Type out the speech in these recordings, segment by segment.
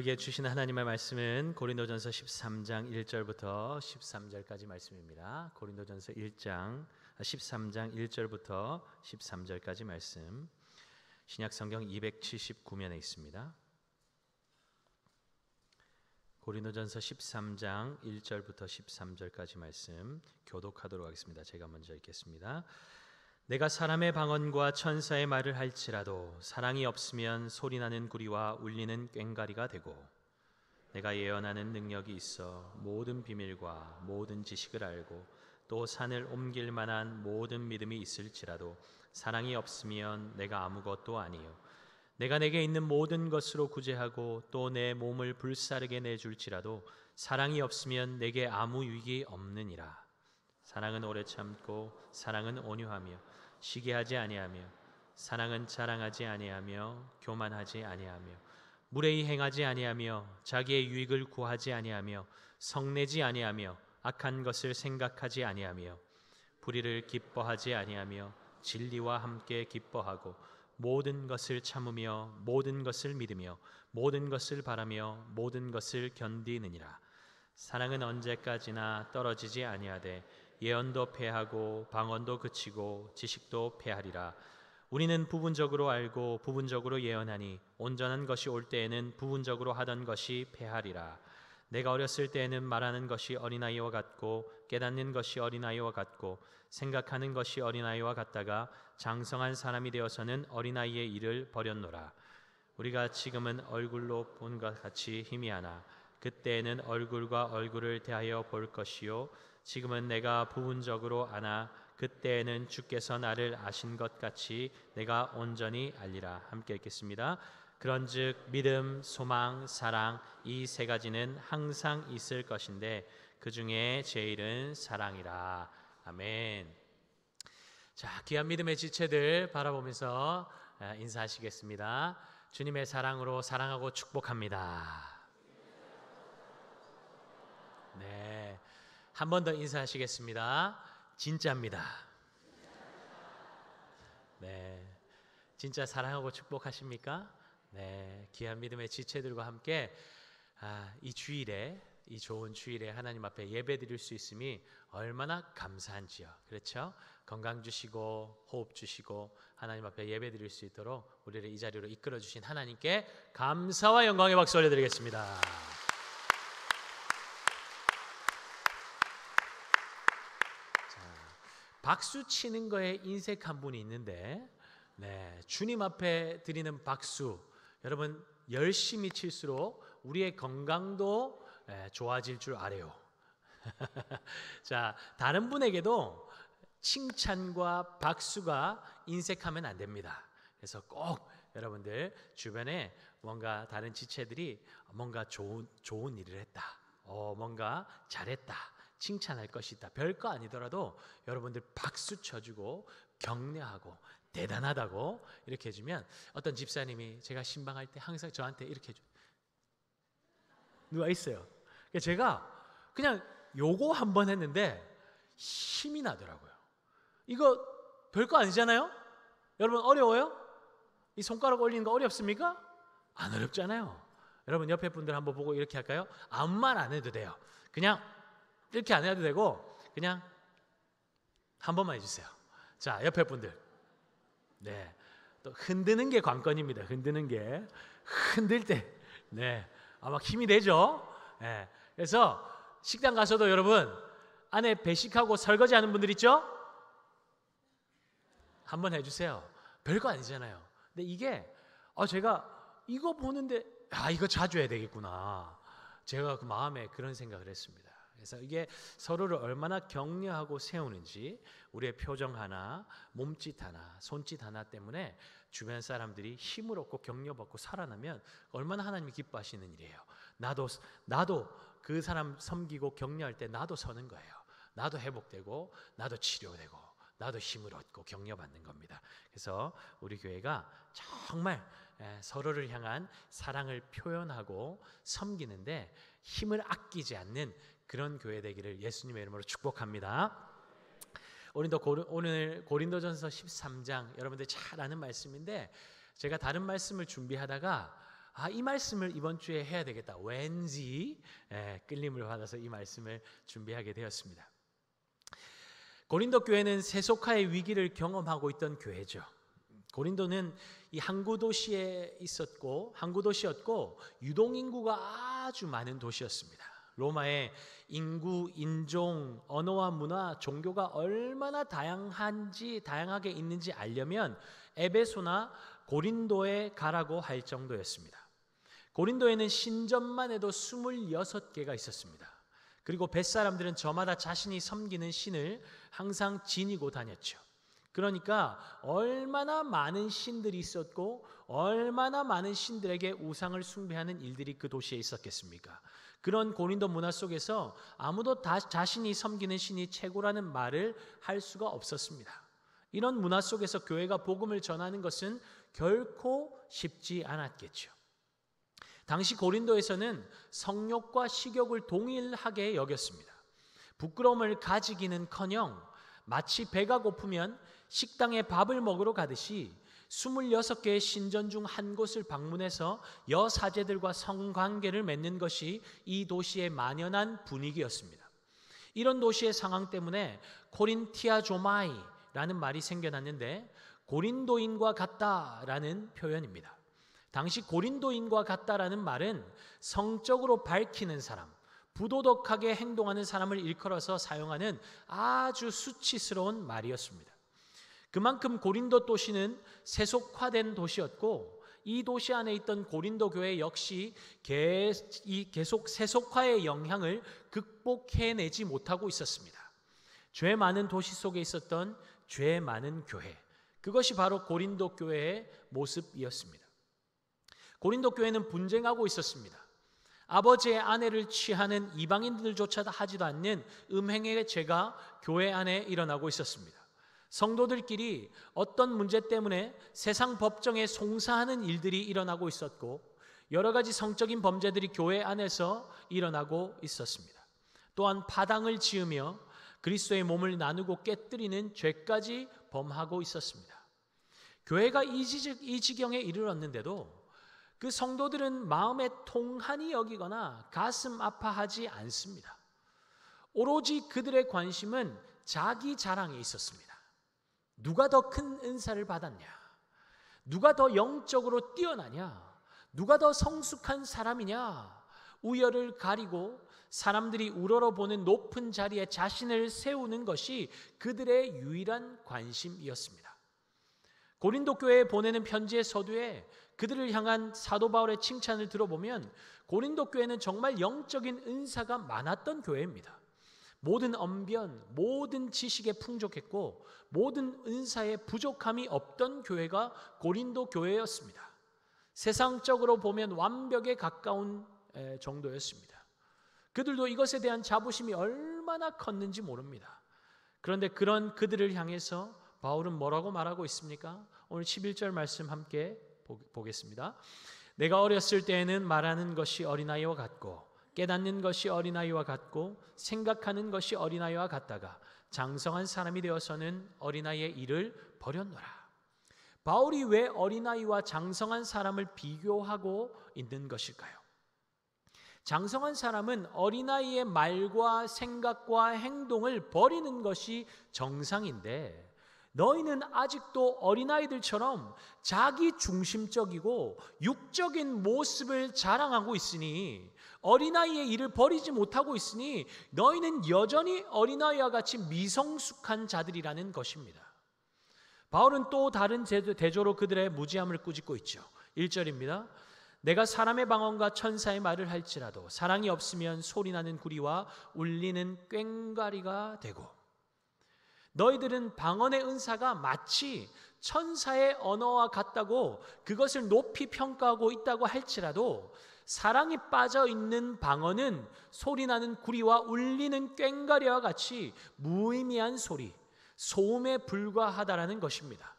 우리에게 주신 하나님의 말씀은 고린도전서 13장 1절부터 13절까지 말씀입니다. 고린도전서 13장 1절부터 13절까지 말씀, 신약성경 279면에 있습니다. 고린도전서 13장 1절부터 13절까지 말씀 교독하도록 하겠습니다. 제가 먼저 읽겠습니다. 내가 사람의 방언과 천사의 말을 할지라도 사랑이 없으면 소리나는 구리와 울리는 꽹과리가 되고, 내가 예언하는 능력이 있어 모든 비밀과 모든 지식을 알고 또 산을 옮길 만한 모든 믿음이 있을지라도 사랑이 없으면 내가 아무것도 아니요. 내가 내게 있는 모든 것으로 구제하고 또 내 몸을 불사르게 내줄지라도 사랑이 없으면 내게 아무 유익이 없느니라. 사랑은 오래 참고 사랑은 온유하며 시기하지 아니하며 사랑은 자랑하지 아니하며 교만하지 아니하며 무례히 행하지 아니하며 자기의 유익을 구하지 아니하며 성내지 아니하며 악한 것을 생각하지 아니하며 불의를 기뻐하지 아니하며 진리와 함께 기뻐하고 모든 것을 참으며 모든 것을 믿으며 모든 것을 바라며 모든 것을 견디느니라. 사랑은 언제까지나 떨어지지 아니하되 예언도 패하고 방언도 그치고 지식도 패하리라. 우리는 부분적으로 알고 부분적으로 예언하니 온전한 것이 올 때에는 부분적으로 하던 것이 패하리라. 내가 어렸을 때에는 말하는 것이 어린아이와 같고 깨닫는 것이 어린아이와 같고 생각하는 것이 어린아이와 같다가 장성한 사람이 되어서는 어린아이의 일을 버렸노라. 우리가 지금은 얼굴로 본 것 같이 희미하나 그때에는 얼굴과 얼굴을 대하여 볼 것이요 지금은 내가 부분적으로 아나 그때에는 주께서 나를 아신 것 같이 내가 온전히 알리라. 함께 읽겠습니다. 그런즉 믿음, 소망, 사랑 이 세 가지는 항상 있을 것인데 그 중에 제일은 사랑이라. 아멘. 자, 귀한 믿음의 지체들 바라보면서 인사하시겠습니다. 주님의 사랑으로 사랑하고 축복합니다. 네, 한 번 더 인사하시겠습니다. 진짜입니다. 네, 진짜 사랑하고 축복하십니까? 네, 귀한 믿음의 지체들과 함께 이 주일에, 이 좋은 주일에 하나님 앞에 예배 드릴 수 있음이 얼마나 감사한지요. 그렇죠? 건강 주시고 호흡 주시고 하나님 앞에 예배 드릴 수 있도록 우리를 이 자리로 이끌어 주신 하나님께 감사와 영광의 박수 올려드리겠습니다. 박수 치는 거에 인색한 분이 있는데, 네, 주님 앞에 드리는 박수, 여러분 열심히 칠수록 우리의 건강도 좋아질 줄 알아요. 자, 다른 분에게도 칭찬과 박수가 인색하면 안 됩니다. 그래서 꼭 여러분들 주변에 뭔가 다른 지체들이 뭔가 좋은 일을 했다, 뭔가 잘했다, 칭찬할 것이 있다, 별거 아니더라도 여러분들 박수 쳐주고 격려하고 대단하다고 이렇게 해주면, 어떤 집사님이 제가 신방할 때 항상 저한테 이렇게 해줘요. 누가 있어요. 제가 그냥 요거 한 번 했는데 힘이 나더라고요. 이거 별거 아니잖아요. 여러분 어려워요? 이 손가락 올리는 거 어렵습니까? 안 어렵잖아요. 여러분 옆에 분들 한번 보고 이렇게 할까요? 아무 말 안 해도 돼요. 그냥 이렇게 안 해도 되고 그냥 한 번만 해주세요. 자, 옆에 분들, 네, 또 흔드는 게 관건입니다. 흔드는 게, 흔들 때, 네, 아마 힘이 되죠. 네, 그래서 식당 가서도 여러분 안에 배식하고 설거지하는 분들 있죠? 한번 해주세요. 별거 아니잖아요. 근데 이게 제가 이거 보는데 이거 자주 해야 되겠구나. 제가 그 마음에 그런 생각을 했습니다. 그래서 이게 서로를 얼마나 격려하고 세우는지, 우리의 표정 하나, 몸짓 하나, 손짓 하나 때문에 주변 사람들이 힘을 얻고 격려받고 살아나면 얼마나 하나님이 기뻐하시는 일이에요. 나도 그 사람 섬기고 격려할 때 나도 서는 거예요. 나도 회복되고 나도 치료되고 나도 힘을 얻고 격려받는 겁니다. 그래서 우리 교회가 정말 서로를 향한 사랑을 표현하고 섬기는데 힘을 아끼지 않는 그런 교회 되기를 예수님의 이름으로 축복합니다. 오늘 고린도전서 13장 여러분들 잘 아는 말씀인데, 제가 다른 말씀을 준비하다가 이 말씀을 이번 주에 해야 되겠다. 왠지 끌림을 받아서 이 말씀을 준비하게 되었습니다. 고린도 교회는 세속화의 위기를 경험하고 있던 교회죠. 고린도는 이 항구 도시였고 유동 인구가 아주 많은 도시였습니다. 로마의 인구, 인종, 언어와 문화, 종교가 얼마나 다양하게 있는지 알려면 에베소나 고린도에 가라고 할 정도였습니다. 고린도에는 신전만 해도 26개가 있었습니다. 그리고 뱃사람들은 저마다 자신이 섬기는 신을 항상 지니고 다녔죠. 그러니까 얼마나 많은 신들이 있었고 얼마나 많은 신들에게 우상을 숭배하는 일들이 그 도시에 있었겠습니까? 그런 고린도 문화 속에서 아무도 자신이 섬기는 신이 최고라는 말을 할 수가 없었습니다. 이런 문화 속에서 교회가 복음을 전하는 것은 결코 쉽지 않았겠죠. 당시 고린도에서는 성욕과 식욕을 동일하게 여겼습니다. 부끄러움을 가지기는커녕 마치 배가 고프면 식당에 밥을 먹으러 가듯이 26개의 신전 중 한 곳을 방문해서 여사제들과 성관계를 맺는 것이 이 도시의 만연한 분위기였습니다. 이런 도시의 상황 때문에 코린티아조마이라는 말이 생겨났는데 고린도인과 같다라는 표현입니다. 당시 고린도인과 같다라는 말은 성적으로 밝히는 사람, 부도덕하게 행동하는 사람을 일컬어서 사용하는 아주 수치스러운 말이었습니다. 그만큼 고린도 도시는 세속화된 도시였고 이 도시 안에 있던 고린도 교회 역시 계속 세속화의 영향을 극복해내지 못하고 있었습니다. 죄 많은 도시 속에 있었던 죄 많은 교회, 그것이 바로 고린도 교회의 모습이었습니다. 고린도 교회는 분쟁하고 있었습니다. 아버지의 아내를 취하는 이방인들조차 하지도 않는 음행의 죄가 교회 안에 일어나고 있었습니다. 성도들끼리 어떤 문제 때문에 세상 법정에 송사하는 일들이 일어나고 있었고 여러 가지 성적인 범죄들이 교회 안에서 일어나고 있었습니다. 또한 파당을 지으며 그리스도의 몸을 나누고 깨뜨리는 죄까지 범하고 있었습니다. 교회가 이 지경에 이르렀는데도 그 성도들은 마음에 통한이 여기거나 가슴 아파하지 않습니다. 오로지 그들의 관심은 자기 자랑에 있었습니다. 누가 더 큰 은사를 받았냐? 누가 더 영적으로 뛰어나냐? 누가 더 성숙한 사람이냐? 우열을 가리고 사람들이 우러러보는 높은 자리에 자신을 세우는 것이 그들의 유일한 관심이었습니다. 고린도 교회에 보내는 편지의 서두에 그들을 향한 사도 바울의 칭찬을 들어보면 고린도 교회는 정말 영적인 은사가 많았던 교회입니다. 모든 언변, 모든 지식에 풍족했고 모든 은사에 부족함이 없던 교회가 고린도 교회였습니다. 세상적으로 보면 완벽에 가까운 정도였습니다. 그들도 이것에 대한 자부심이 얼마나 컸는지 모릅니다. 그런데 그런 그들을 향해서 바울은 뭐라고 말하고 있습니까? 오늘 11절 말씀 함께 보겠습니다. 내가 어렸을 때에는 말하는 것이 어린아이와 같고 깨닫는 것이 어린아이와 같고 생각하는 것이 어린아이와 같다가 장성한 사람이 되어서는 어린아이의 일을 버렸노라. 바울이 왜 어린아이와 장성한 사람을 비교하고 있는 것일까요? 장성한 사람은 어린아이의 말과 생각과 행동을 버리는 것이 정상인데 너희는 아직도 어린아이들처럼 자기 중심적이고 육적인 모습을 자랑하고 있으니 어린아이의 일을 버리지 못하고 있으니 너희는 여전히 어린아이와 같이 미성숙한 자들이라는 것입니다. 바울은 또 다른 대조로 그들의 무지함을 꾸짖고 있죠. 1절입니다. 내가 사람의 방언과 천사의 말을 할지라도 사랑이 없으면 소리나는 구리와 울리는 꽹과리가 되고 너희들은 방언의 은사가 마치 천사의 언어와 같다고 그것을 높이 평가하고 있다고 할지라도 사랑이 빠져 있는 방언은 소리나는 구리와 울리는 꽹과리와 같이 무의미한 소리, 소음에 불과하다라는 것입니다.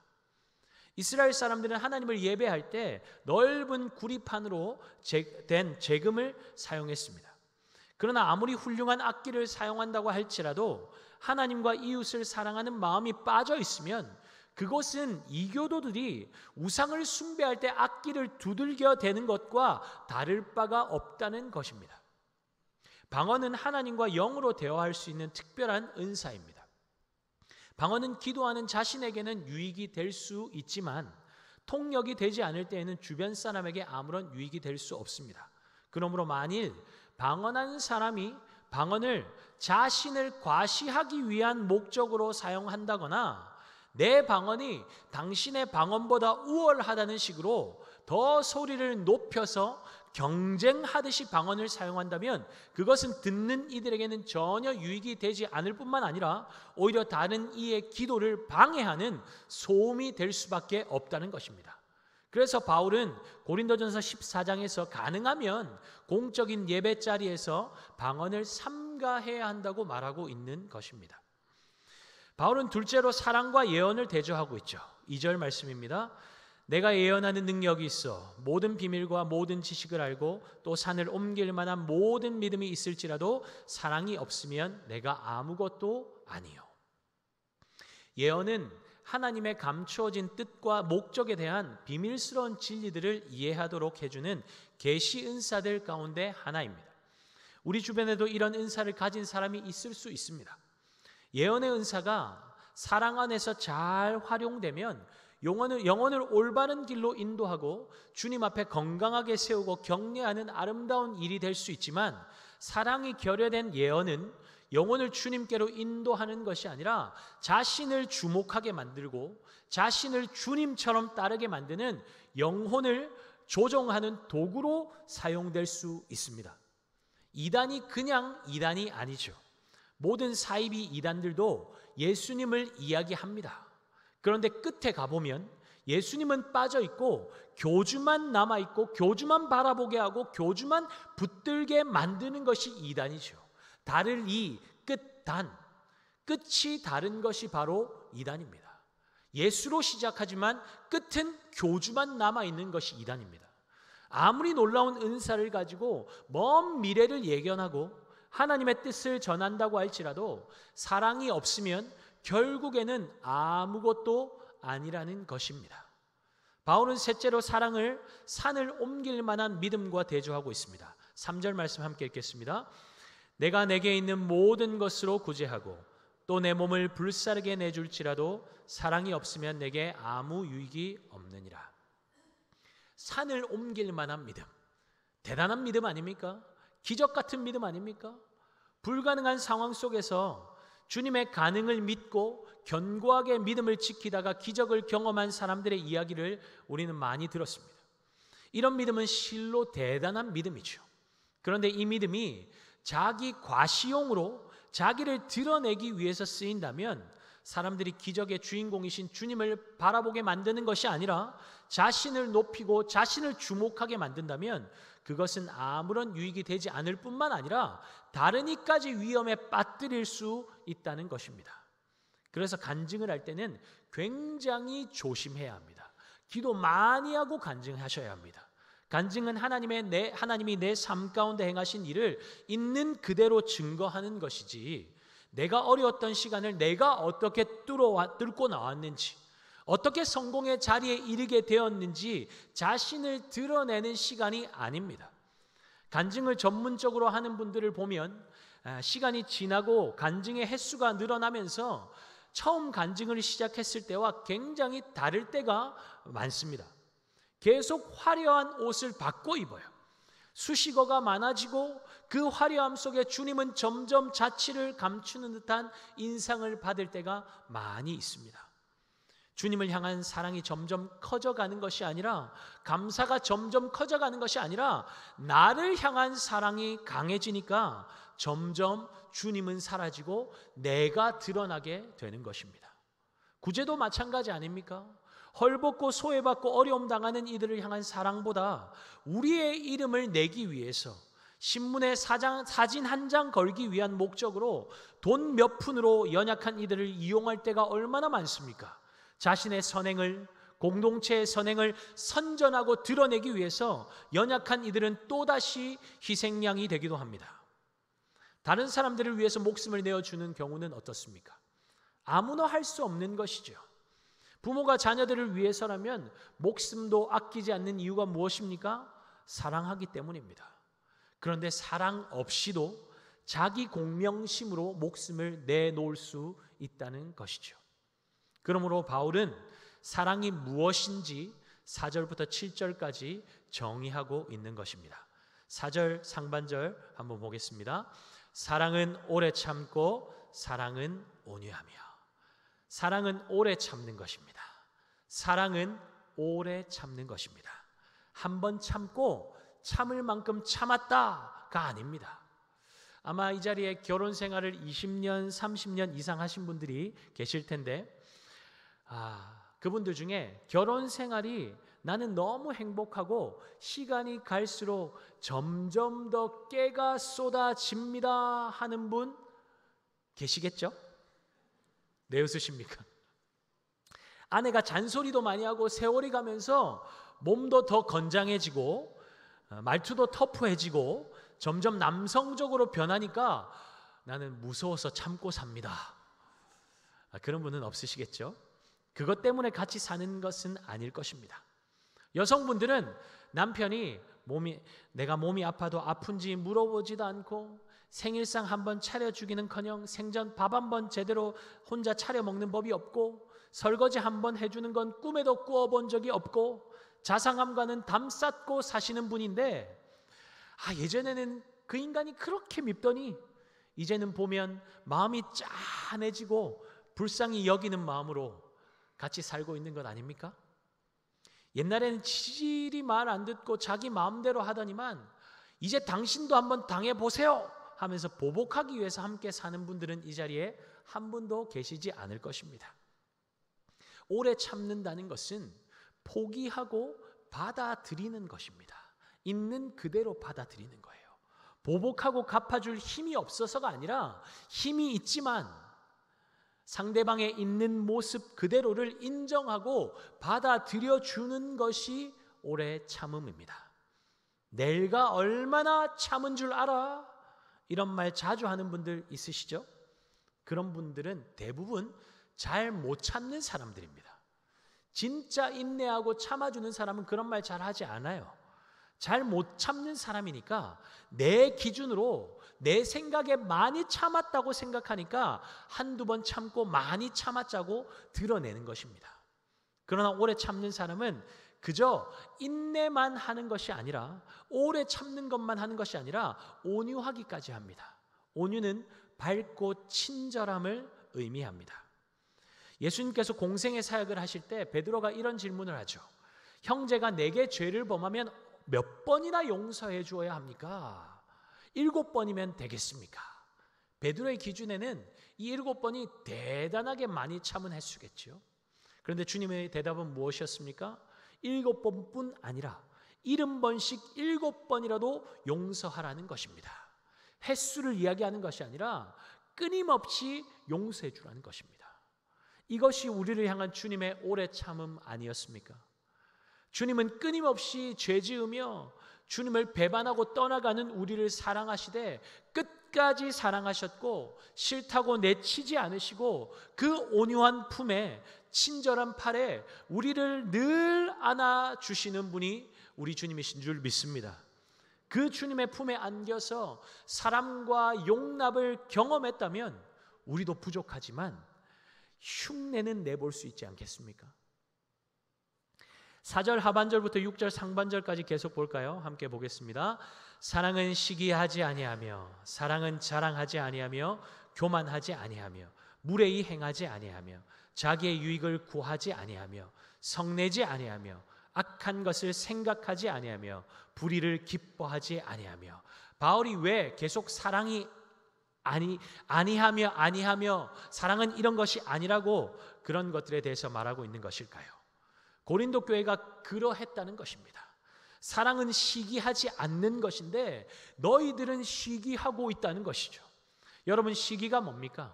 이스라엘 사람들은 하나님을 예배할 때 넓은 구리판으로 된 제금을 사용했습니다. 그러나 아무리 훌륭한 악기를 사용한다고 할지라도 하나님과 이웃을 사랑하는 마음이 빠져 있으면 그것은 이교도들이 우상을 숭배할 때 악기를 두들겨 대는 것과 다를 바가 없다는 것입니다. 방언은 하나님과 영으로 대화할 수 있는 특별한 은사입니다. 방언은 기도하는 자신에게는 유익이 될 수 있지만 통역이 되지 않을 때에는 주변 사람에게 아무런 유익이 될 수 없습니다. 그러므로 만일 방언하는 사람이 방언을 자신을 과시하기 위한 목적으로 사용한다거나 내 방언이 당신의 방언보다 우월하다는 식으로 더 소리를 높여서 경쟁하듯이 방언을 사용한다면 그것은 듣는 이들에게는 전혀 유익이 되지 않을 뿐만 아니라 오히려 다른 이의 기도를 방해하는 소음이 될 수밖에 없다는 것입니다. 그래서 바울은 고린도전서 14장에서 가능하면 공적인 예배 자리에서 방언을 삼가해야 한다고 말하고 있는 것입니다. 바울은 둘째로 사랑과 예언을 대조하고 있죠. 2절 말씀입니다. 내가 예언하는 능력이 있어 모든 비밀과 모든 지식을 알고 또 산을 옮길 만한 모든 믿음이 있을지라도 사랑이 없으면 내가 아무것도 아니요. 예언은 하나님의 감추어진 뜻과 목적에 대한 비밀스러운 진리들을 이해하도록 해주는 계시 은사들 가운데 하나입니다. 우리 주변에도 이런 은사를 가진 사람이 있을 수 있습니다. 예언의 은사가 사랑 안에서 잘 활용되면 영혼을 올바른 길로 인도하고 주님 앞에 건강하게 세우고 격려하는 아름다운 일이 될 수 있지만 사랑이 결여된 예언은 영혼을 주님께로 인도하는 것이 아니라 자신을 주목하게 만들고 자신을 주님처럼 따르게 만드는 영혼을 조종하는 도구로 사용될 수 있습니다. 이단이 그냥 이단이 아니죠. 모든 사이비 이단들도 예수님을 이야기합니다. 그런데 끝에 가보면 예수님은 빠져있고 교주만 남아있고 교주만 바라보게 하고 교주만 붙들게 만드는 것이 이단이죠. 다를 이 끝단, 끝이 다른 것이 바로 이단입니다. 예수로 시작하지만 끝은 교주만 남아있는 것이 이단입니다. 아무리 놀라운 은사를 가지고 먼 미래를 예견하고 하나님의 뜻을 전한다고 할지라도 사랑이 없으면 결국에는 아무것도 아니라는 것입니다. 바울은 셋째로 사랑을 산을 옮길 만한 믿음과 대조하고 있습니다. 3절 말씀 함께 읽겠습니다. 내가 내게 있는 모든 것으로 구제하고 또 내 몸을 불사르게 내줄지라도 사랑이 없으면 내게 아무 유익이 없느니라. 산을 옮길 만한 믿음, 대단한 믿음 아닙니까? 기적 같은 믿음 아닙니까? 불가능한 상황 속에서 주님의 가능을 믿고 견고하게 믿음을 지키다가 기적을 경험한 사람들의 이야기를 우리는 많이 들었습니다. 이런 믿음은 실로 대단한 믿음이죠. 그런데 이 믿음이 자기 과시용으로 자기를 드러내기 위해서 쓰인다면 사람들이 기적의 주인공이신 주님을 바라보게 만드는 것이 아니라 자신을 높이고 자신을 주목하게 만든다면 그것은 아무런 유익이 되지 않을 뿐만 아니라 다른 이까지 위험에 빠뜨릴 수 있다는 것입니다. 그래서 간증을 할 때는 굉장히 조심해야 합니다. 기도 많이 하고 간증하셔야 합니다. 간증은 하나님이 내 삶 가운데 행하신 일을 있는 그대로 증거하는 것이지 내가 어려웠던 시간을 내가 어떻게 뚫고 나왔는지 어떻게 성공의 자리에 이르게 되었는지 자신을 드러내는 시간이 아닙니다. 간증을 전문적으로 하는 분들을 보면 시간이 지나고 간증의 횟수가 늘어나면서 처음 간증을 시작했을 때와 굉장히 다를 때가 많습니다. 계속 화려한 옷을 바꿔 입어요. 수식어가 많아지고 그 화려함 속에 주님은 점점 자취를 감추는 듯한 인상을 받을 때가 많이 있습니다. 주님을 향한 사랑이 점점 커져가는 것이 아니라 감사가 점점 커져가는 것이 아니라 나를 향한 사랑이 강해지니까 점점 주님은 사라지고 내가 드러나게 되는 것입니다. 구제도 마찬가지 아닙니까? 헐벗고 소외받고 어려움 당하는 이들을 향한 사랑보다 우리의 이름을 내기 위해서 신문에 사진 한 장 걸기 위한 목적으로 돈 몇 푼으로 연약한 이들을 이용할 때가 얼마나 많습니까? 자신의 선행을 공동체의 선행을 선전하고 드러내기 위해서 연약한 이들은 또다시 희생양이 되기도 합니다. 다른 사람들을 위해서 목숨을 내어주는 경우는 어떻습니까? 아무나 할 수 없는 것이죠. 부모가 자녀들을 위해서라면 목숨도 아끼지 않는 이유가 무엇입니까? 사랑하기 때문입니다. 그런데 사랑 없이도 자기 공명심으로 목숨을 내놓을 수 있다는 것이죠. 그러므로 바울은 사랑이 무엇인지 4절부터 7절까지 정의하고 있는 것입니다. 4절 상반절 한번 보겠습니다. 사랑은 오래 참고 사랑은 온유하며. 사랑은 오래 참는 것입니다. 사랑은 오래 참는 것입니다. 한 번 참고 참을 만큼 참았다가 아닙니다. 아마 이 자리에 결혼 생활을 20년, 30년 이상 하신 분들이 계실 텐데 그분들 중에 결혼 생활이 나는 너무 행복하고 시간이 갈수록 점점 더 깨가 쏟아집니다 하는 분 계시겠죠? 네, 웃으십니까? 아내가 잔소리도 많이 하고 세월이 가면서 몸도 더 건장해지고 말투도 터프해지고 점점 남성적으로 변하니까 나는 무서워서 참고 삽니다. 그런 분은 없으시겠죠? 그것 때문에 같이 사는 것은 아닐 것입니다. 여성분들은 남편이 내가 몸이 아파도 아픈지 물어보지도 않고 생일상 한번 차려주기는커녕 생전 밥 한번 제대로 혼자 차려 먹는 법이 없고 설거지 한번 해주는 건 꿈에도 꾸어본 적이 없고 자상함과는 담쌓고 사시는 분인데 예전에는 그 인간이 그렇게 밉더니 이제는 보면 마음이 짠해지고 불쌍히 여기는 마음으로 같이 살고 있는 것 아닙니까? 옛날에는 지질이 말 안 듣고 자기 마음대로 하더니만 이제 당신도 한번 당해보세요 하면서 보복하기 위해서 함께 사는 분들은 이 자리에 한 분도 계시지 않을 것입니다. 오래 참는다는 것은 포기하고 받아들이는 것입니다. 있는 그대로 받아들이는 거예요. 보복하고 갚아줄 힘이 없어서가 아니라 힘이 있지만 상대방의 있는 모습 그대로를 인정하고 받아들여주는 것이 오래 참음입니다. 내가 얼마나 참은 줄 알아? 이런 말 자주 하는 분들 있으시죠? 그런 분들은 대부분 잘 못 참는 사람들입니다. 진짜 인내하고 참아주는 사람은 그런 말 잘 하지 않아요. 잘 못 참는 사람이니까 내 기준으로 내 생각에 많이 참았다고 생각하니까 한두 번 참고 많이 참았자고 드러내는 것입니다. 그러나 오래 참는 사람은 그저 인내만 하는 것이 아니라 오래 참는 것만 하는 것이 아니라 온유하기까지 합니다. 온유는 밝고 친절함을 의미합니다. 예수님께서 공생의 사역을 하실 때 베드로가 이런 질문을 하죠. 형제가 내게 죄를 범하면 몇 번이나 용서해 주어야 합니까? 7번이면 되겠습니까? 베드로의 기준에는 이 7번이 대단하게 많이 참은 횟수겠죠. 그런데 주님의 대답은 무엇이었습니까? 7번뿐 아니라 70번씩 7번이라도 용서하라는 것입니다. 횟수를 이야기하는 것이 아니라 끊임없이 용서해 주라는 것입니다. 이것이 우리를 향한 주님의 오래 참음 아니었습니까? 주님은 끊임없이 죄 지으며 주님을 배반하고 떠나가는 우리를 사랑하시되 끝까지 사랑하셨고 싫다고 내치지 않으시고 그 온유한 품에 친절한 팔에 우리를 늘 안아주시는 분이 우리 주님이신 줄 믿습니다. 그 주님의 품에 안겨서 사랑과 용납을 경험했다면 우리도 부족하지만 흉내는 내볼 수 있지 않겠습니까? 4절 하반절부터 6절 상반절까지 계속 볼까요? 함께 보겠습니다. 사랑은 시기하지 아니하며 사랑은 자랑하지 아니하며 교만하지 아니하며 무례히 행하지 아니하며 자기의 유익을 구하지 아니하며 성내지 아니하며 악한 것을 생각하지 아니하며 불의를 기뻐하지 아니하며. 바울이 왜 계속 사랑이 아니하며 사랑은 이런 것이 아니라고 그런 것들에 대해서 말하고 있는 것일까요? 고린도 교회가 그러했다는 것입니다. 사랑은 시기하지 않는 것인데 너희들은 시기하고 있다는 것이죠. 여러분, 시기가 뭡니까?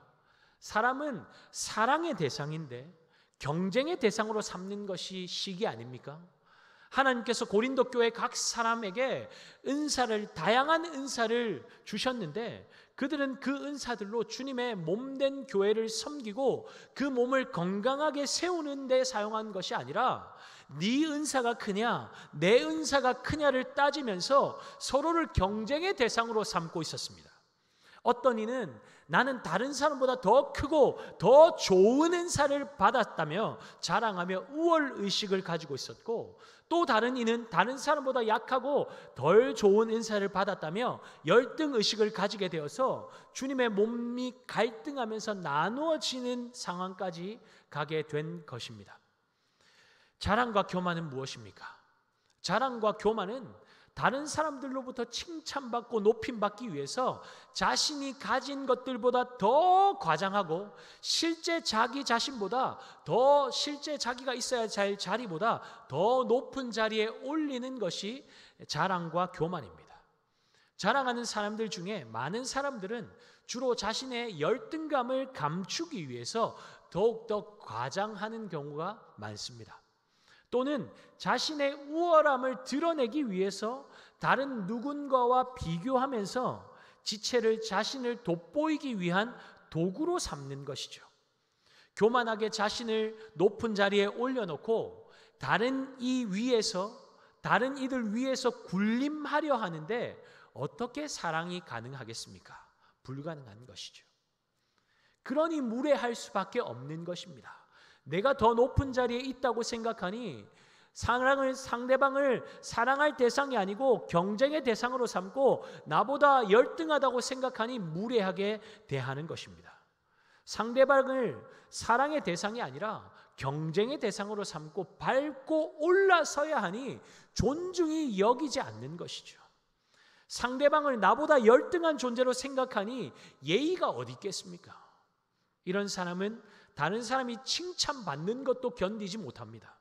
사람은 사랑의 대상인데 경쟁의 대상으로 삼는 것이 시기 아닙니까? 하나님께서 고린도 교회 각 사람에게 다양한 은사를 주셨는데 그들은 그 은사들로 주님의 몸된 교회를 섬기고 그 몸을 건강하게 세우는 데 사용한 것이 아니라 네 은사가 크냐 내 은사가 크냐를 따지면서 서로를 경쟁의 대상으로 삼고 있었습니다. 어떤 이는 나는 다른 사람보다 더 크고 더 좋은 은사를 받았다며 자랑하며 우월의식을 가지고 있었고, 또 다른 이는 다른 사람보다 약하고 덜 좋은 은사를 받았다며 열등의식을 가지게 되어서 주님의 몸이 갈등하면서 나누어지는 상황까지 가게 된 것입니다. 자랑과 교만은 무엇입니까? 자랑과 교만은 다른 사람들로부터 칭찬받고 높임받기 위해서 자신이 가진 것들보다 더 과장하고 실제 자기 자신보다 더 실제 자기가 있어야 할 자리보다 더 높은 자리에 올리는 것이 자랑과 교만입니다. 자랑하는 사람들 중에 많은 사람들은 주로 자신의 열등감을 감추기 위해서 더욱더 과장하는 경우가 많습니다. 또는 자신의 우월함을 드러내기 위해서 다른 누군가와 비교하면서 지체를 자신을 돋보이기 위한 도구로 삼는 것이죠. 교만하게 자신을 높은 자리에 올려놓고 다른 이들 위에서 군림하려 하는데 어떻게 사랑이 가능하겠습니까? 불가능한 것이죠. 그러니 무례할 수밖에 없는 것입니다. 내가 더 높은 자리에 있다고 생각하니 상대방을 사랑할 대상이 아니고 경쟁의 대상으로 삼고 나보다 열등하다고 생각하니 무례하게 대하는 것입니다. 상대방을 사랑의 대상이 아니라 경쟁의 대상으로 삼고 밟고 올라서야 하니 존중이 여기지 않는 것이죠. 상대방을 나보다 열등한 존재로 생각하니 예의가 어디 있겠습니까? 이런 사람은 다른 사람이 칭찬받는 것도 견디지 못합니다.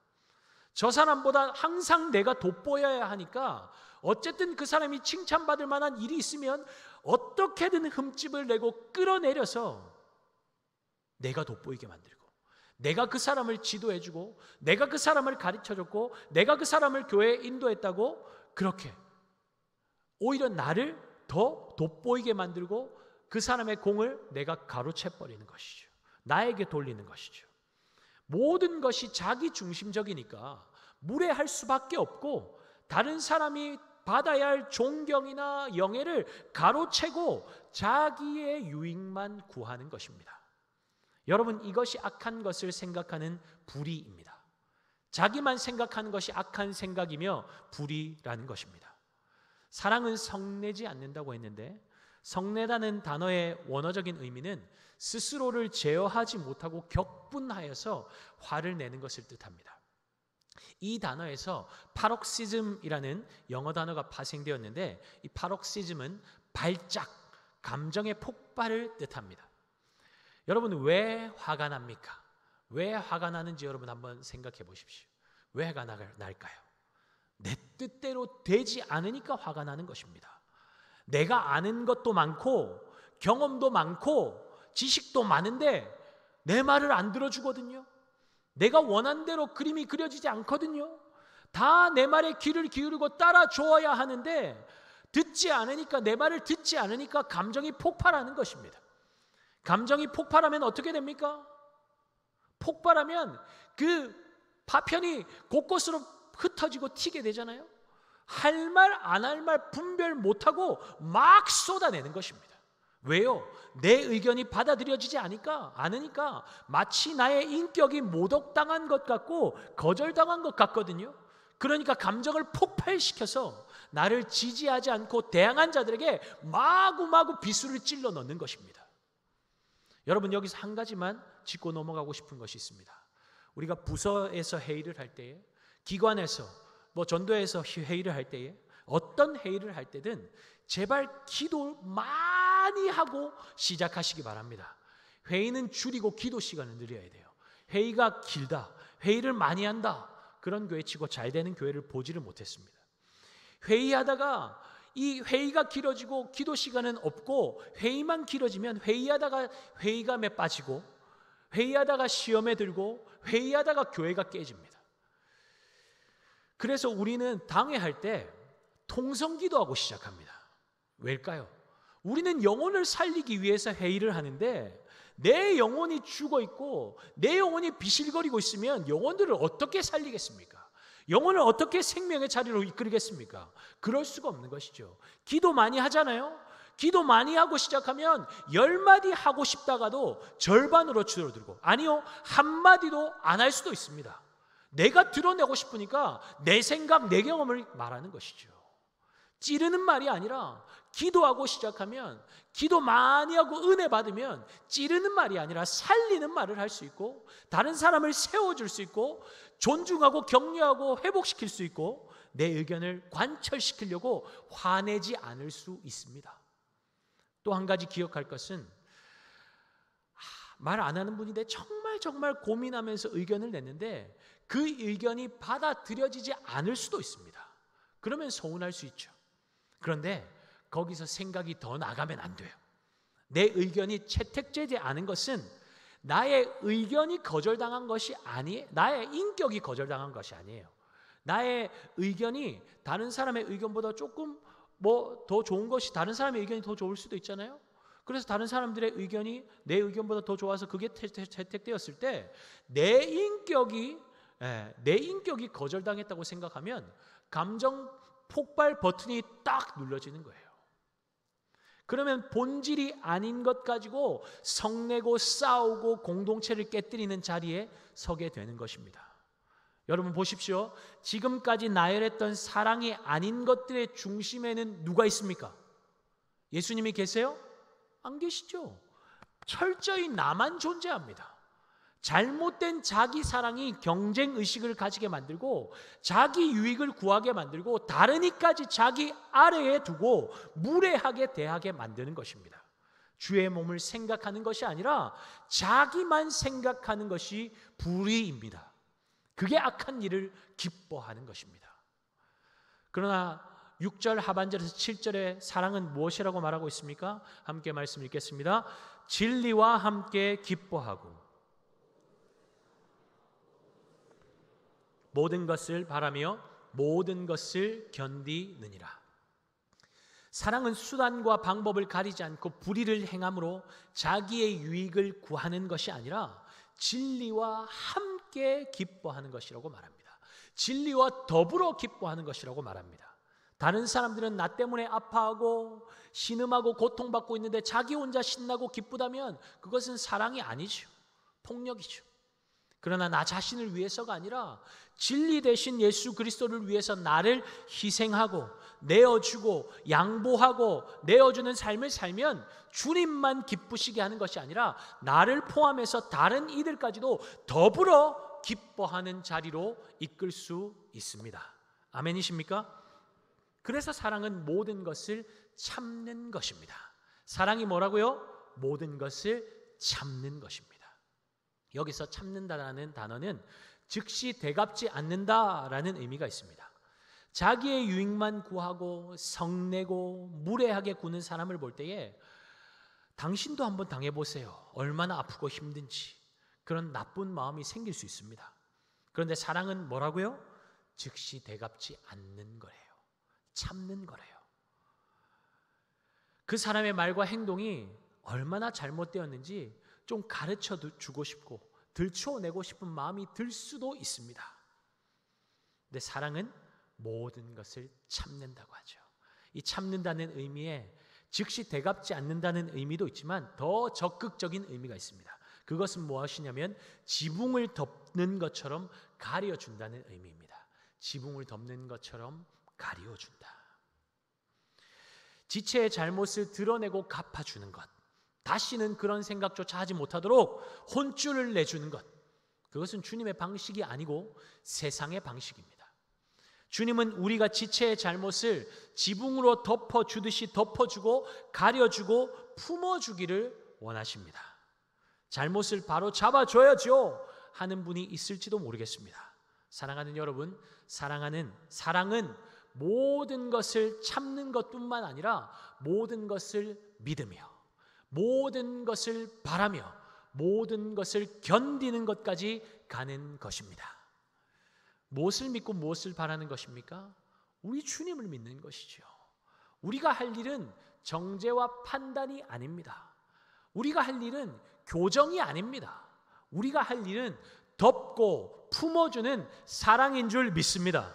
저 사람보다 항상 내가 돋보여야 하니까 어쨌든 그 사람이 칭찬받을 만한 일이 있으면 어떻게든 흠집을 내고 끌어내려서 내가 돋보이게 만들고, 내가 그 사람을 지도해주고, 내가 그 사람을 가르쳐줬고, 내가 그 사람을 교회에 인도했다고 그렇게 오히려 나를 더 돋보이게 만들고 그 사람의 공을 내가 가로채버리는 것이죠. 나에게 돌리는 것이죠. 모든 것이 자기 중심적이니까 무례할 수밖에 없고 다른 사람이 받아야 할 존경이나 영예를 가로채고 자기의 유익만 구하는 것입니다. 여러분, 이것이 악한 것을 생각하는 불의입니다. 자기만 생각하는 것이 악한 생각이며 불의라는 것입니다. 사랑은 성내지 않는다고 했는데 성내다는 단어의 원어적인 의미는 스스로를 제어하지 못하고 격분하여서 화를 내는 것을 뜻합니다. 이 단어에서 파록시즘이라는 영어 단어가 파생되었는데 이 파록시즘은 발작, 감정의 폭발을 뜻합니다. 여러분, 왜 화가 납니까? 왜 화가 나는지 여러분 한번 생각해 보십시오. 왜 화가 날까요? 내 뜻대로 되지 않으니까 화가 나는 것입니다. 내가 아는 것도 많고 경험도 많고 지식도 많은데 내 말을 안 들어주거든요. 내가 원한 대로 그림이 그려지지 않거든요. 다 내 말에 귀를 기울이고 따라줘야 하는데 듣지 않으니까, 내 말을 듣지 않으니까 감정이 폭발하는 것입니다. 감정이 폭발하면 어떻게 됩니까? 폭발하면 그 파편이 곳곳으로 흩어지고 튀게 되잖아요. 할 말 안 할 말 분별 못하고 막 쏟아내는 것입니다. 왜요? 내 의견이 받아들여지지 않으니까 마치 나의 인격이 모독당한 것 같고 거절당한 것 같거든요. 그러니까 감정을 폭발시켜서 나를 지지하지 않고 대항한 자들에게 마구마구 비수를 찔러 넣는 것입니다. 여러분, 여기서 한 가지만 짚고 넘어가고 싶은 것이 있습니다. 우리가 부서에서 회의를 할 때에, 기관에서 전도에서 회의를 할 때에, 어떤 회의를 할 때든 제발 기도 많이 하고 시작하시기 바랍니다. 회의는 줄이고 기도 시간을 늘려야 돼요. 회의가 길다, 회의를 많이 한다, 그런 교회 치고 잘 되는 교회를 보지를 못했습니다. 회의하다가 이 회의가 길어지고 기도 시간은 없고 회의만 길어지면 회의하다가 회의감에 빠지고 회의하다가 시험에 들고 회의하다가 교회가 깨집니다. 그래서 우리는 당회할 때 통성기도하고 시작합니다. 왜일까요? 우리는 영혼을 살리기 위해서 회의를 하는데 내 영혼이 죽어 있고 내 영혼이 비실거리고 있으면 영혼들을 어떻게 살리겠습니까? 영혼을 어떻게 생명의 자리로 이끌겠습니까? 그럴 수가 없는 것이죠. 기도 많이 하잖아요. 기도 많이 하고 시작하면 10마디 하고 싶다가도 절반으로 줄어들고, 아니요, 한마디도 안 할 수도 있습니다. 내가 드러내고 싶으니까 내 생각, 내 경험을 말하는 것이죠. 찌르는 말이 아니라 기도하고 시작하면, 기도 많이 하고 은혜 받으면 찌르는 말이 아니라 살리는 말을 할 수 있고, 다른 사람을 세워줄 수 있고, 존중하고 격려하고 회복시킬 수 있고, 내 의견을 관철시키려고 화내지 않을 수 있습니다. 또 한 가지 기억할 것은, 말 안 하는 분인데 정말 고민하면서 의견을 냈는데 그 의견이 받아들여지지 않을 수도 있습니다. 그러면 서운할 수 있죠. 그런데 거기서 생각이 더 나가면 안 돼요. 내 의견이 채택되지 않은 것은 나의 의견이 거절당한 것이 아니에요. 나의 인격이 거절당한 것이 아니에요. 나의 의견이 다른 사람의 의견보다 조금 더 좋은 것이, 다른 사람의 의견이 더 좋을 수도 있잖아요. 그래서 다른 사람들의 의견이 내 의견보다 더 좋아서 그게 채택되었을 때 내 인격이 거절당했다고 생각하면 감정 폭발 버튼이 딱 눌러지는 거예요. 그러면 본질이 아닌 것 가지고 성내고 싸우고 공동체를 깨뜨리는 자리에 서게 되는 것입니다. 여러분 보십시오. 지금까지 나열했던 사랑이 아닌 것들의 중심에는 누가 있습니까? 예수님이 계세요? 안 계시죠. 철저히 나만 존재합니다. 잘못된 자기 사랑이 경쟁 의식을 가지게 만들고 자기 유익을 구하게 만들고 다른 이까지 자기 아래에 두고 무례하게 대하게 만드는 것입니다. 주의 몸을 생각하는 것이 아니라 자기만 생각하는 것이 불의입니다. 그게 악한 일을 기뻐하는 것입니다. 그러나 6절 하반절에서 7절에 사랑은 무엇이라고 말하고 있습니까? 함께 말씀 읽겠습니다. 진리와 함께 기뻐하고 모든 것을 바라며 모든 것을 견디느니라. 사랑은 수단과 방법을 가리지 않고 불의를 행함으로 자기의 유익을 구하는 것이 아니라 진리와 함께 기뻐하는 것이라고 말합니다. 진리와 더불어 기뻐하는 것이라고 말합니다. 다른 사람들은 나 때문에 아파하고 신음하고 고통받고 있는데 자기 혼자 신나고 기쁘다면 그것은 사랑이 아니죠. 폭력이죠. 그러나 나 자신을 위해서가 아니라 진리 대신 예수 그리스도를 위해서 나를 희생하고 내어주고 양보하고 내어주는 삶을 살면 주님만 기쁘시게 하는 것이 아니라 나를 포함해서 다른 이들까지도 더불어 기뻐하는 자리로 이끌 수 있습니다. 아멘이십니까? 그래서 사랑은 모든 것을 참는 것입니다. 사랑이 뭐라고요? 모든 것을 참는 것입니다. 여기서 참는다라는 단어는 즉시 되갚지 않는다라는 의미가 있습니다. 자기의 유익만 구하고 성내고 무례하게 구는 사람을 볼 때에 당신도 한번 당해보세요. 얼마나 아프고 힘든지. 그런 나쁜 마음이 생길 수 있습니다. 그런데 사랑은 뭐라고요? 즉시 되갚지 않는 거예요. 참는 거래요. 그 사람의 말과 행동이 얼마나 잘못되었는지 좀 가르쳐 주고 싶고 들춰내고 싶은 마음이 들 수도 있습니다. 근데 사랑은 모든 것을 참는다고 하죠. 이 참는다는 의미에 즉시 되갚지 않는다는 의미도 있지만 더 적극적인 의미가 있습니다. 그것은 무엇이냐면 지붕을 덮는 것처럼 가려준다는 의미입니다. 지붕을 덮는 것처럼 가려준다. 지체의 잘못을 드러내고 갚아주는 것, 다시는 그런 생각조차 하지 못하도록 혼쭐을 내주는 것, 그것은 주님의 방식이 아니고 세상의 방식입니다. 주님은 우리가 지체의 잘못을 지붕으로 덮어주듯이 덮어주고 가려주고 품어주기를 원하십니다. 잘못을 바로 잡아줘야죠 하는 분이 있을지도 모르겠습니다. 사랑하는 여러분, 사랑은 모든 것을 참는 것뿐만 아니라 모든 것을 믿으며 모든 것을 바라며 모든 것을 견디는 것까지 가는 것입니다. 무엇을 믿고 무엇을 바라는 것입니까? 우리 주님을 믿는 것이죠. 우리가 할 일은 정죄와 판단이 아닙니다. 우리가 할 일은 교정이 아닙니다. 우리가 할 일은 덮고 품어주는 사랑인 줄 믿습니다.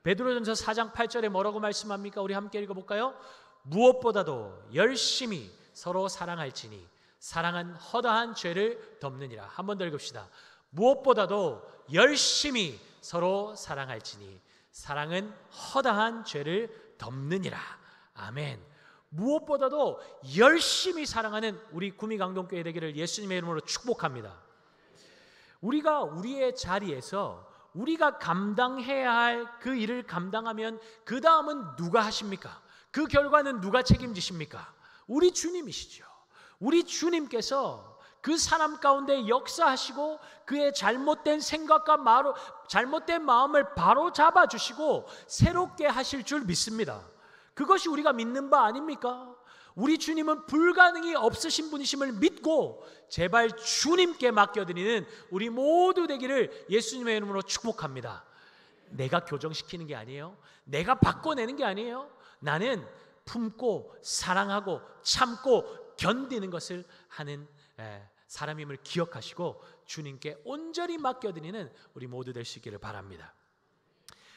베드로전서 4장 8절에 뭐라고 말씀합니까? 우리 함께 읽어볼까요? 무엇보다도 열심히 서로 사랑할지니 사랑은 허다한 죄를 덮느니라. 한 번 더 읽읍시다. 무엇보다도 열심히 서로 사랑할지니 사랑은 허다한 죄를 덮느니라. 아멘. 무엇보다도 열심히 사랑하는 우리 구미강동교회 되기를 예수님의 이름으로 축복합니다. 우리가 우리의 자리에서 우리가 감당해야 할 그 일을 감당하면 그 다음은 누가 하십니까? 그 결과는 누가 책임지십니까? 우리 주님이시죠. 우리 주님께서 그 사람 가운데 역사하시고 그의 잘못된 생각과 잘못된 마음을 바로 잡아주시고 새롭게 하실 줄 믿습니다. 그것이 우리가 믿는 바 아닙니까? 우리 주님은 불가능이 없으신 분이심을 믿고 제발 주님께 맡겨드리는 우리 모두 되기를 예수님의 이름으로 축복합니다. 내가 교정시키는 게 아니에요. 내가 바꿔내는 게 아니에요. 나는 품고 사랑하고 참고 견디는 것을 하는 사람임을 기억하시고 주님께 온전히 맡겨드리는 우리 모두 될 수 있기를 바랍니다.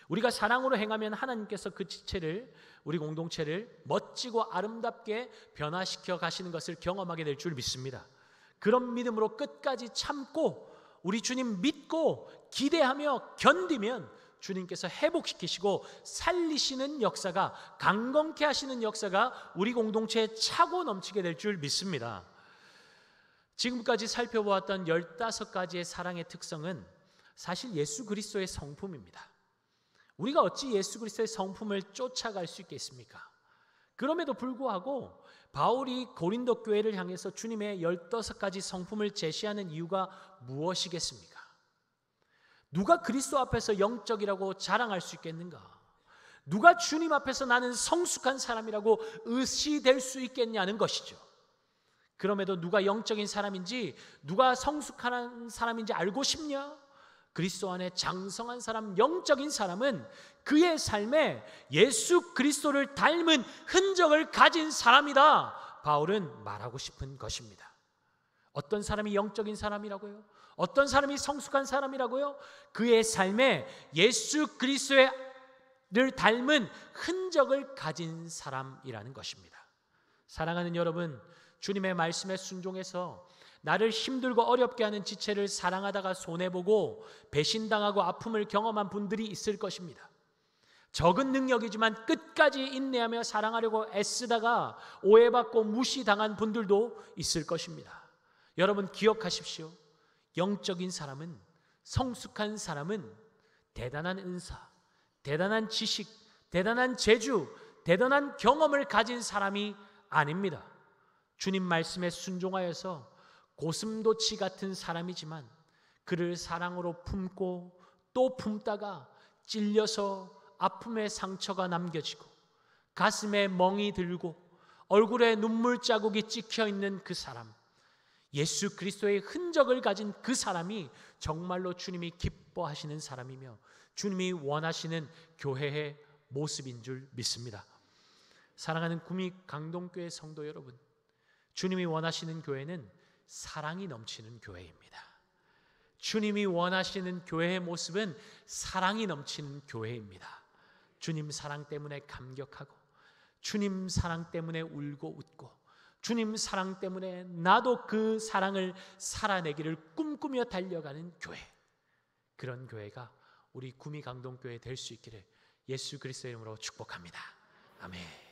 우리가 사랑으로 행하면 하나님께서 그 지체를, 우리 공동체를 멋지고 아름답게 변화시켜 가시는 것을 경험하게 될 줄 믿습니다. 그런 믿음으로 끝까지 참고 우리 주님 믿고 기대하며 견디면 주님께서 회복시키시고 살리시는 역사가, 강건케 하시는 역사가 우리 공동체에 차고 넘치게 될 줄 믿습니다. 지금까지 살펴보았던 15가지의 사랑의 특성은 사실 예수 그리스도의 성품입니다. 우리가 어찌 예수 그리스도의 성품을 쫓아갈 수 있겠습니까? 그럼에도 불구하고 바울이 고린도 교회를 향해서 주님의 15가지 성품을 제시하는 이유가 무엇이겠습니까? 누가 그리스도 앞에서 영적이라고 자랑할 수 있겠는가? 누가 주님 앞에서 나는 성숙한 사람이라고 의시될 수 있겠냐는 것이죠. 그럼에도 누가 영적인 사람인지, 누가 성숙한 사람인지 알고 싶냐? 그리스도 안에 장성한 사람, 영적인 사람은 그의 삶에 예수 그리스도를 닮은 흔적을 가진 사람이다. 바울은 말하고 싶은 것입니다. 어떤 사람이 영적인 사람이라고요? 어떤 사람이 성숙한 사람이라고요? 그의 삶에 예수 그리스도를 닮은 흔적을 가진 사람이라는 것입니다. 사랑하는 여러분, 주님의 말씀에 순종해서 나를 힘들고 어렵게 하는 지체를 사랑하다가 손해보고 배신당하고 아픔을 경험한 분들이 있을 것입니다. 적은 능력이지만 끝까지 인내하며 사랑하려고 애쓰다가 오해받고 무시당한 분들도 있을 것입니다. 여러분 기억하십시오. 영적인 사람은, 성숙한 사람은 대단한 은사, 대단한 지식, 대단한 재주, 대단한 경험을 가진 사람이 아닙니다. 주님 말씀에 순종하여서 고슴도치 같은 사람이지만 그를 사랑으로 품고 또 품다가 찔려서 아픔의 상처가 남겨지고 가슴에 멍이 들고 얼굴에 눈물 자국이 찍혀 있는 그 사람, 예수 그리스도의 흔적을 가진 그 사람이 정말로 주님이 기뻐하시는 사람이며 주님이 원하시는 교회의 모습인 줄 믿습니다. 사랑하는 구미 강동교회 성도 여러분, 주님이 원하시는 교회는 사랑이 넘치는 교회입니다. 주님이 원하시는 교회의 모습은 사랑이 넘치는 교회입니다. 주님 사랑 때문에 감격하고 주님 사랑 때문에 울고 웃고 주님 사랑 때문에 나도 그 사랑을 살아내기를 꿈꾸며 달려가는 교회, 그런 교회가 우리 구미 강동교회 될 수 있기를 예수 그리스도의 이름으로 축복합니다. 아멘.